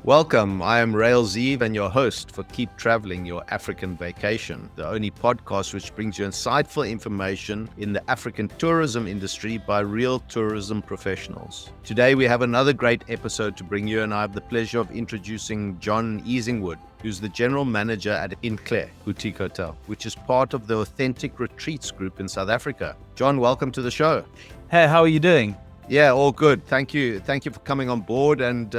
Welcome, I am 𝐸𝐿𝐸 and your host for Keep Traveling Your African Vacation, the only podcast which brings you insightful information in the African tourism industry by real tourism professionals. Today we have another great episode to bring you, and I have the pleasure of introducing John Easingwood, who's the general manager at INTLE Boutique Hotel, which is part of the Authentic Retreats group in South Africa. John, welcome to the show. Hey, how are you doing? Yeah, all good. Thank you. Thank you for coming on board, and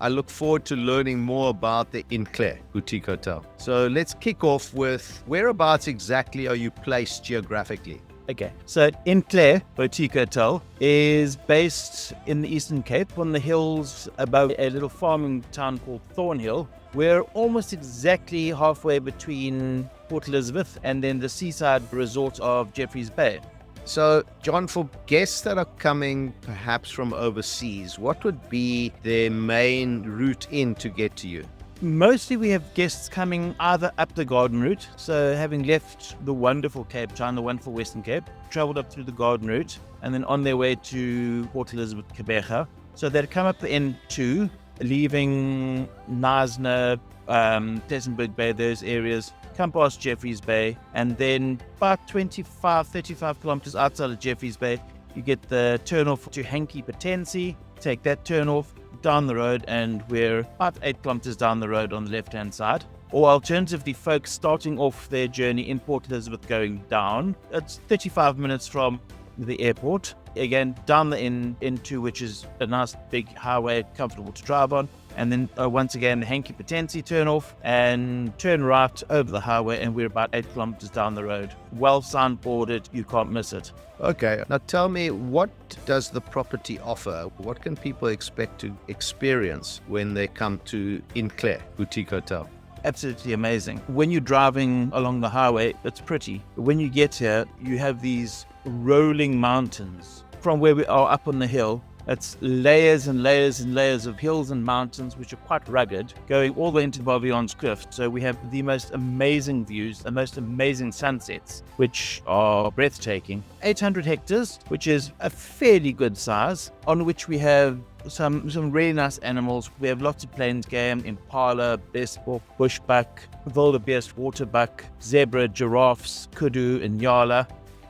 I look forward to learning more about the INTLE Boutique Hotel. So let's kick off with whereabouts exactly are you placed geographically? Okay, so INTLE Boutique Hotel is based in the Eastern Cape on the hills above a little farming town called Thornhill. We're almost exactly halfway between Port Elizabeth and then the seaside resort of Jeffreys Bay. So, John, for guests that are coming perhaps from overseas, what would be their main route in to get to you? Mostly we have guests coming either up the garden route, so having left the wonderful Cape Town, the wonderful Western Cape, travelled up through the garden route, and then on their way to Port Elizabeth, 𝐸𝐿𝐸. So they'd come up the N2, leaving Knysna, Pheasantberg Bay, those areas, come past Jeffreys Bay, and then about 35 kilometers outside of Jeffreys Bay, you get the turnoff to 𝐸𝐿𝐸, take that turnoff down the road, and we're about 8 kilometers down the road on the left-hand side. Or alternatively, folks starting off their journey in Port Elizabeth going down, it's 35 minutes from the airport. Again, down the N2, which is a nice big highway, comfortable to drive on. And then once again, the 𝐸𝐿𝐸 turn off and turn right over the highway, and we're about 8 kilometers down the road. Well signboarded, you can't miss it. Okay, now tell me, what does the property offer? What can people expect to experience when they come to INTLE Boutique Hotel? Absolutely amazing. When you're driving along the highway, it's pretty. But when you get here, you have these rolling mountains. From where we are up on the hill, it's layers and layers and layers of hills and mountains, which are quite rugged, going all the way into Bavion's Cliff. So we have the most amazing views, the most amazing sunsets, which are breathtaking. 800 hectares, which is a fairly good size, on which we have some really nice animals. We have lots of plains game, Impala, Besbok, bushbuck, wildebeest, waterbuck, zebra, giraffes, Kudu and Nyala.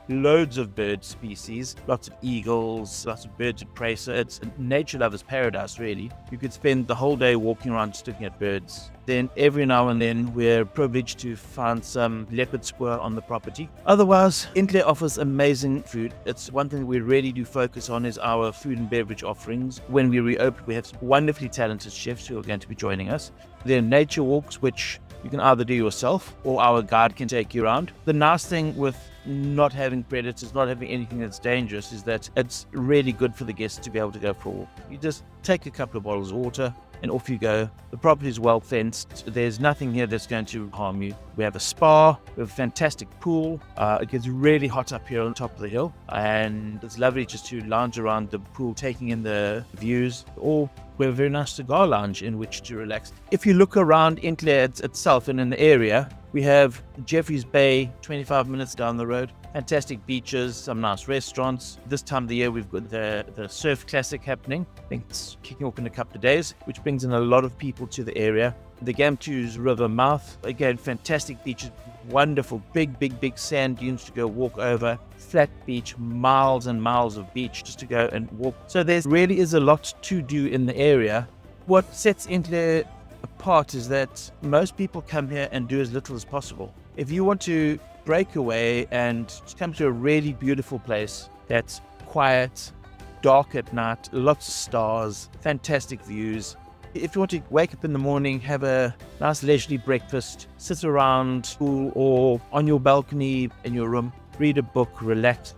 Loads of bird species, lots of eagles, lots of birds of prey. So it's a nature lover's paradise, really. You could spend the whole day walking around just looking at birds. Then every now and then we're privileged to find some leopard spoor on the property. Otherwise, INTLE offers amazing food. It's one thing we really do focus on is our food and beverage offerings. When we reopen, we have some wonderfully talented chefs who are going to be joining us. There are nature walks, which you can either do yourself or our guide can take you around. The nice thing with not having predators, not having anything that's dangerous, is that it's really good for the guests to be able to go for a walk. You just take a couple of bottles of water and off you go. The property is well fenced. There's nothing here that's going to harm you. We have a spa, we have a fantastic pool. It gets really hot up here on top of the hill, and it's lovely just to lounge around the pool, taking in the views, or we have a very nice cigar lounge in which to relax. If you look around INTLE itself and in the area, we have Jeffreys Bay, 25 minutes down the road. Fantastic beaches, some nice restaurants. This time of the year, we've got the Surf Classic happening. I think it's kicking off in a couple of days, which brings in a lot of people to the area. The Gamtoos River mouth, again, fantastic beaches, wonderful, big sand dunes to go walk over. Flat beach, miles and miles of beach just to go and walk. So there really is a lot to do in the area. What sets INTLE apart is that most people come here and do as little as possible. If you want to break away and come to a really beautiful place that's quiet, dark at night, lots of stars, fantastic views. If you want to wake up in the morning, have a nice leisurely breakfast, sit around pool or on your balcony in your room, read a book, relax,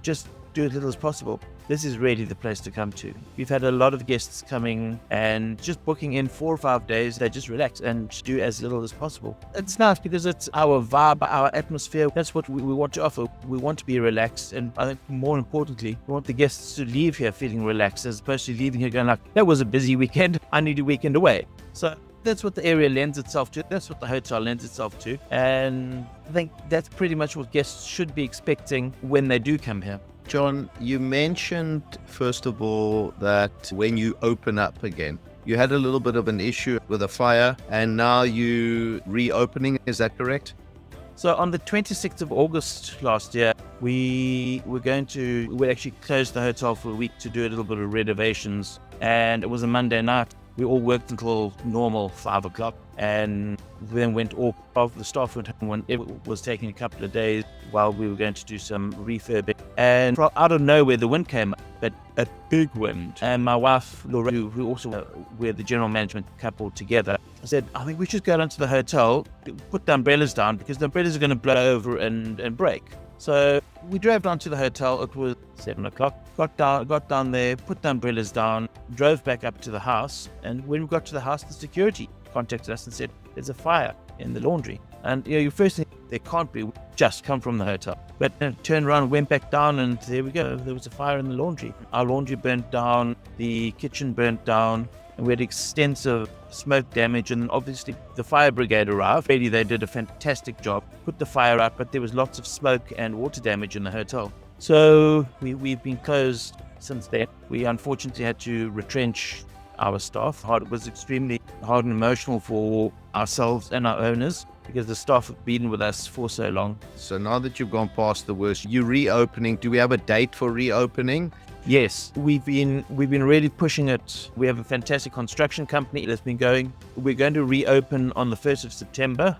just do as little as possible. This is really the place to come to. We've had a lot of guests coming and just booking in 4 or 5 days. They just relax and do as little as possible. It's nice because it's our vibe, our atmosphere. That's what we want to offer. We want to be relaxed, and I think more importantly, we want the guests to leave here feeling relaxed, as opposed to leaving here going like, that was a busy weekend, I need a weekend away. So that's what the area lends itself to. That's what the hotel lends itself to. And I think that's pretty much what guests should be expecting when they do come here. John, you mentioned, first of all, that when you open up again, You had a little bit of an issue with a fire and now you reopening. Is that correct? So on the 26th of August last year, we actually close the hotel for a week to do a little bit of renovations. And it was a Monday night. We all worked until normal 5 o'clock and then went off. The staff went home when it was taking a couple of days while we were going to do some refurbing. And out of nowhere, the wind came up, but a big wind. And my wife, Laura, who also we're the general management couple together, said, I think we should go down to the hotel, put the umbrellas down because the umbrellas are going to blow over and break. So we drove down to the hotel. It was 7 o'clock. Got down there, put the umbrellas down, drove back up to the house. And when we got to the house, the security contacted us and said, there's a fire in the laundry. And you first think, there can't be, we just come from the hotel. But turned around, went back down, and there we go. There was a fire in the laundry. Our laundry burnt down, the kitchen burnt down, and we had extensive smoke damage. And obviously the fire brigade arrived. Really, they did a fantastic job, put the fire out, but there was lots of smoke and water damage in the hotel. So we've been closed since then. We unfortunately had to retrench our staff. It was extremely hard and emotional for ourselves and our owners because the staff have been with us for so long. So now that you've gone past the worst, you're reopening. Do we have a date for reopening? Yes, we've been really pushing it. We have a fantastic construction company that's been going. We're going to reopen on the 1st of September.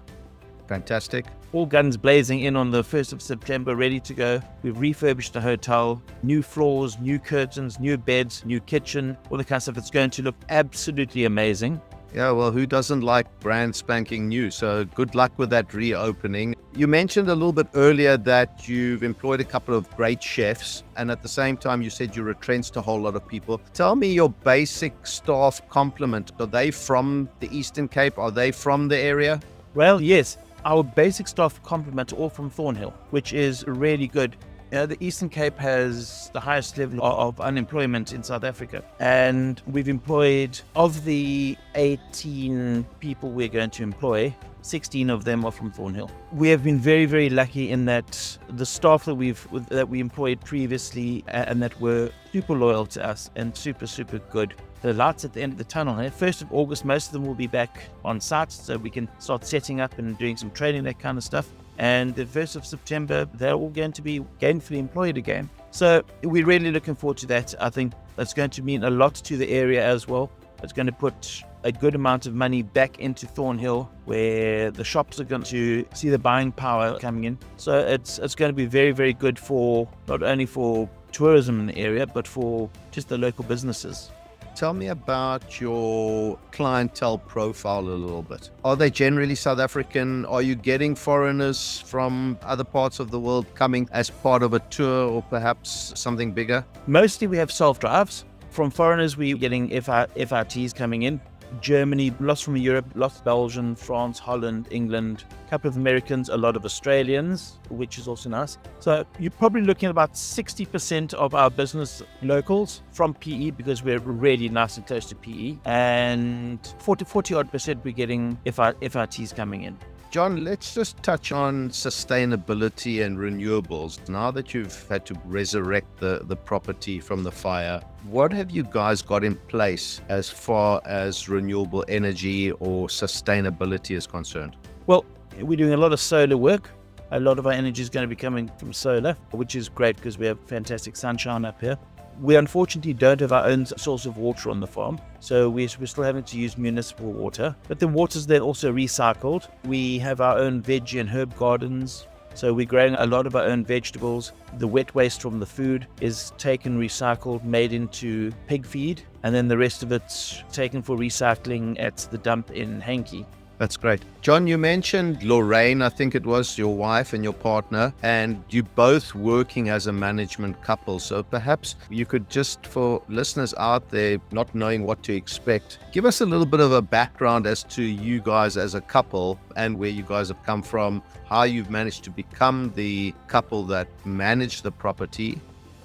Fantastic. All guns blazing in on the 1st of September, ready to go. We've refurbished the hotel, new floors, new curtains, new beds, new kitchen, all the kind of stuff. It's going to look absolutely amazing. Yeah, well, who doesn't like brand spanking new? So good luck with that reopening. You mentioned a little bit earlier that you've employed a couple of great chefs, and at the same time you said you retrenched a whole lot of people. Tell me your basic staff complement. Are they from the Eastern Cape? Are they from the area? Well, yes. Our basic staff complement are all from Thornhill, which is really good. The Eastern Cape has the highest level of unemployment in South Africa. And we've employed, of the 18 people we're going to employ, 16 of them are from Thornhill. We have been very, very lucky in that the staff that we employed previously and that were super loyal to us and super, super good. The lights at the end of the tunnel. 1st of August, most of them will be back on site, so we can start setting up and doing some training, that kind of stuff. And the 1st of September, they're all going to be gainfully employed again. So we're really looking forward to that. I think that's going to mean a lot to the area as well. It's going to put a good amount of money back into Thornhill, where the shops are going to see the buying power coming in. So it's going to be very, very good for not only for tourism in the area, but for just the local businesses. Tell me about your clientele profile a little bit. Are they generally South African? Are you getting foreigners from other parts of the world coming as part of a tour or perhaps something bigger? Mostly we have self-drives. From foreigners, we're getting FRTs coming in. Germany, lots from Europe, lots Belgium, France, Holland, England, a couple of Americans, a lot of Australians, which is also nice. So you're probably looking at about 60% of our business locals from PE, because we're really nice and close to PE, and 40 odd percent we're getting FRTs coming in. John, let's just touch on sustainability and renewables. Now that you've had to resurrect the property from the fire, what have you guys got in place as far as renewable energy or sustainability is concerned? Well, we're doing a lot of solar work. A lot of our energy is going to be coming from solar, which is great because we have fantastic sunshine up here. We unfortunately don't have our own source of water on the farm, so we're still having to use municipal water. But the water's then also recycled. We have our own veggie and herb gardens, so we're growing a lot of our own vegetables. The wet waste from the food is taken, recycled, made into pig feed, and then the rest of it's taken for recycling at the dump in 𝐸𝐸𝐸. That's great. John, you mentioned Lorraine, I think it was your wife and your partner, and you both working as a management couple. So perhaps you could just, for listeners out there not knowing what to expect, give us a little bit of a background as to you guys as a couple and where you guys have come from, how you've managed to become the couple that manage the property.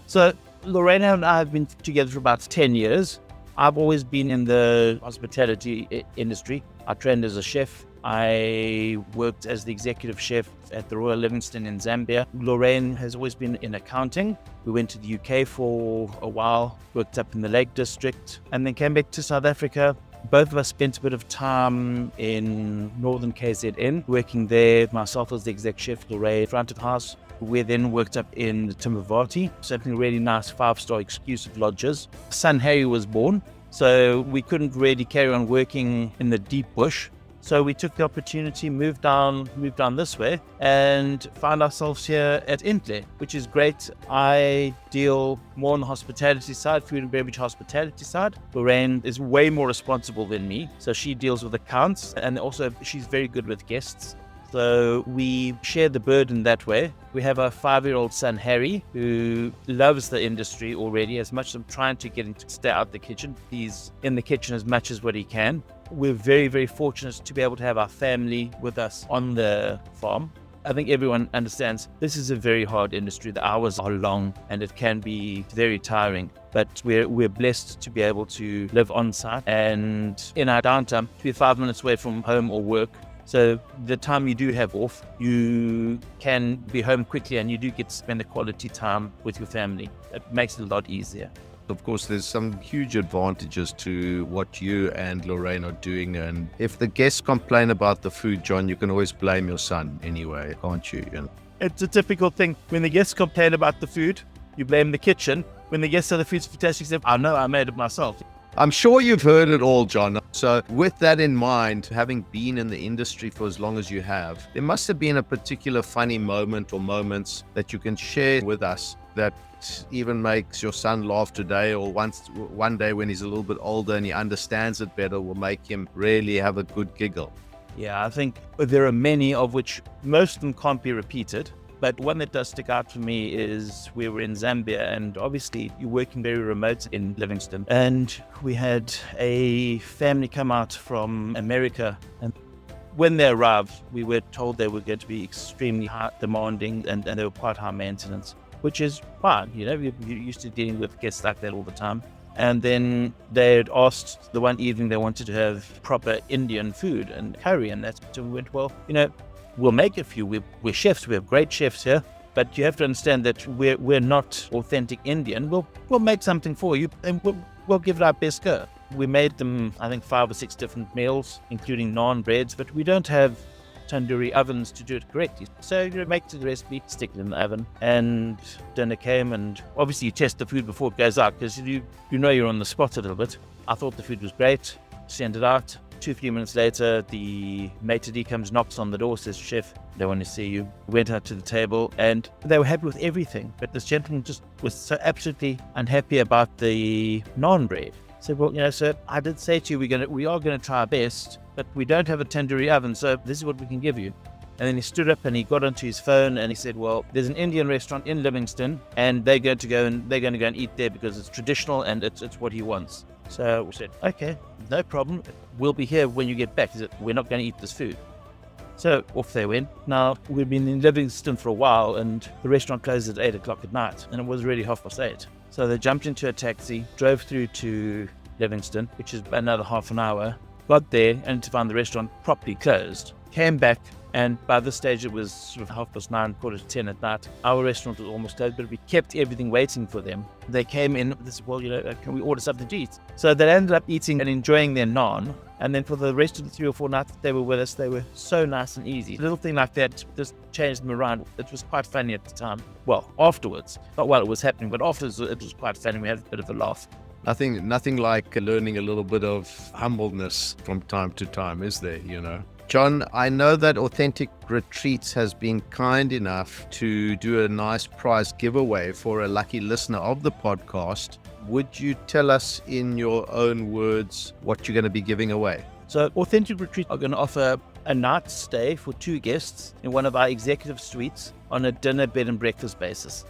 So Lorraine and I have been together for about 10 years. I've always been in the hospitality industry. I trained as a chef. I worked as the executive chef at the Royal Livingston in Zambia. Lorraine has always been in accounting. We went to the UK for a while, worked up in the Lake District, and then came back to South Africa Both of us spent a bit of time in northern KZN, working there, myself as the exec chef, Lorraine, front of house. We then worked up in Timavati, something really nice 5-star exclusive lodges. Son Harry was born, so we couldn't really carry on working in the deep bush. So we took the opportunity, moved down this way, and found ourselves here at INTLE, which is great. I deal more on the hospitality side, food and beverage hospitality side. Lorraine is way more responsible than me, so she deals with accounts, and also she's very good with guests. So we share the burden that way. We have a 5-year-old son, Harry, who loves the industry already. As much as I'm trying to get him to stay out the kitchen, he's in the kitchen as much as what he can. We're very, very fortunate to be able to have our family with us on the farm. I think everyone understands this is a very hard industry. The hours are long and it can be very tiring. But we're blessed to be able to live on site and in our downtime, to be 5 minutes away from home or work. So the time you do have off, you can be home quickly and you do get to spend the quality time with your family. It makes it a lot easier. Of course, there's some huge advantages to what you and Lorraine are doing. And if the guests complain about the food, John, you can always blame your son anyway, can't you? It's a typical thing. When the guests complain about the food, you blame the kitchen. When the guests say the food's fantastic, you say, I know, I made it myself. I'm sure you've heard it all, John. So with that in mind, having been in the industry for as long as you have, there must have been a particular funny moment or moments that you can share with us that even makes your son laugh today, or one day when he's a little bit older and he understands it better, will make him really have a good giggle. Yeah, I think there are many of which most of them can't be repeated. But one that does stick out for me is we were in Zambia, and obviously you're working very remote in Livingstone. And we had a family come out from America. And when they arrived, we were told they were going to be extremely high demanding and they were quite high maintenance, which is fine. You know, you're used to dealing with guests like that all the time. And then they had asked the one evening they wanted to have proper Indian food and curry. And that's, so we went, well, you know, we'll make it for you. We're chefs. We have great chefs here. But you have to understand that we're not authentic Indian. We'll make something for you and we'll give it our best go. We made them, I think, 5 or 6 different meals, including naan breads, but we don't have tandoori ovens to do it correctly. So you make the recipe, stick it in the oven, and dinner came. And obviously you test the food before it goes out because you know you're on the spot a little bit. I thought the food was great. Send it out. 2-3 minutes later, the maitre d' comes, knocks on the door, says, "Chef, they want to see you." Went out to the table and they were happy with everything. But this gentleman just was so absolutely unhappy about the naan bread. Said, "Well, you know, sir, I did say to you we are going to try our best, but we don't have a tandoori oven, so this is what we can give you." And then he stood up and he got onto his phone and he said, "Well, there's an Indian restaurant in Livingstone and they're going to go and eat there because it's traditional and it's what he wants." So we said, "Okay, no problem. We'll be here when you get back." He said, "We're not going to eat this food." So off they went. Now, we've been in Livingstone for a while and the restaurant closed at 8 o'clock at night and it was really 8:30. So they jumped into a taxi, drove through to Livingstone, which is another half an hour, got there and to find the restaurant properly closed. Came back, and by this stage it was sort of 9:30, 9:45 at night. Our restaurant was almost closed, but we kept everything waiting for them. They came in, they said, "Well, you know, can we order something to eat?" So they ended up eating and enjoying their naan. And then for the rest of the 3 or 4 nights that they were with us, they were so nice and easy. A little thing like that just changed them around. It was quite funny at the time. Well, afterwards. Not while it was happening, but afterwards it was quite funny. We had a bit of a laugh. Nothing like learning a little bit of humbleness from time to time, is there, you know? John, I know that Authentic Retreats has been kind enough to do a nice prize giveaway for a lucky listener of the podcast. Would you tell us in your own words what you're going to be giving away? So Authentic Retreats are going to offer a night stay for 2 guests in one of our executive suites on a dinner, bed and breakfast basis.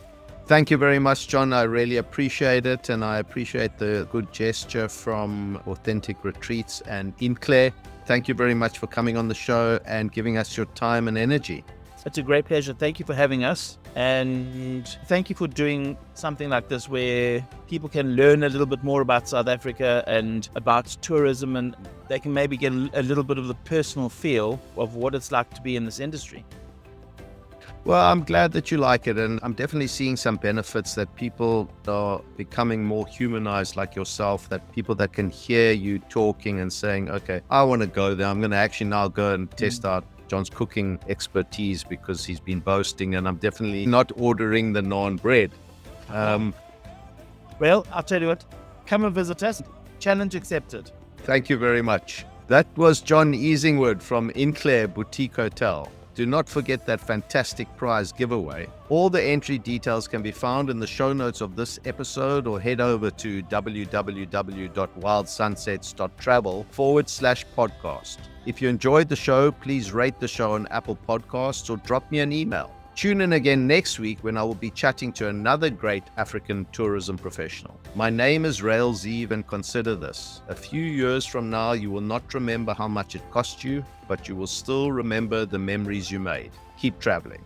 Thank you very much, John. I really appreciate it, and I appreciate the good gesture from Authentic Retreats and INTLE. Thank you very much for coming on the show and giving us your time and energy. It's a great pleasure. Thank you for having us, and thank you for doing something like this where people can learn a little bit more about South Africa and about tourism, and they can maybe get a little bit of the personal feel of what it's like to be in this industry. Well, I'm glad that you like it, and I'm definitely seeing some benefits that people are becoming more humanized like yourself, that people that can hear you talking and saying, okay, I want to go there. I'm going to actually now go and test out John's cooking expertise because he's been boasting, and I'm definitely not ordering the naan bread. Well, I'll tell you what, come and visit us. Challenge accepted. Thank you very much. That was John 𝐸𝐸𝐸 from INTLE Boutique Hotel. Do not forget that fantastic prize giveaway. All the entry details can be found in the show notes of this episode, or head over to www.wildsunsets.travel/podcast. If you enjoyed the show, please rate the show on Apple Podcasts or drop me an email. Tune in again next week when I will be chatting to another great African tourism professional. My name is 𝐸𝐸𝐸𝐸, and consider this. A few years from now, you will not remember how much it cost you, but you will still remember the memories you made. Keep traveling.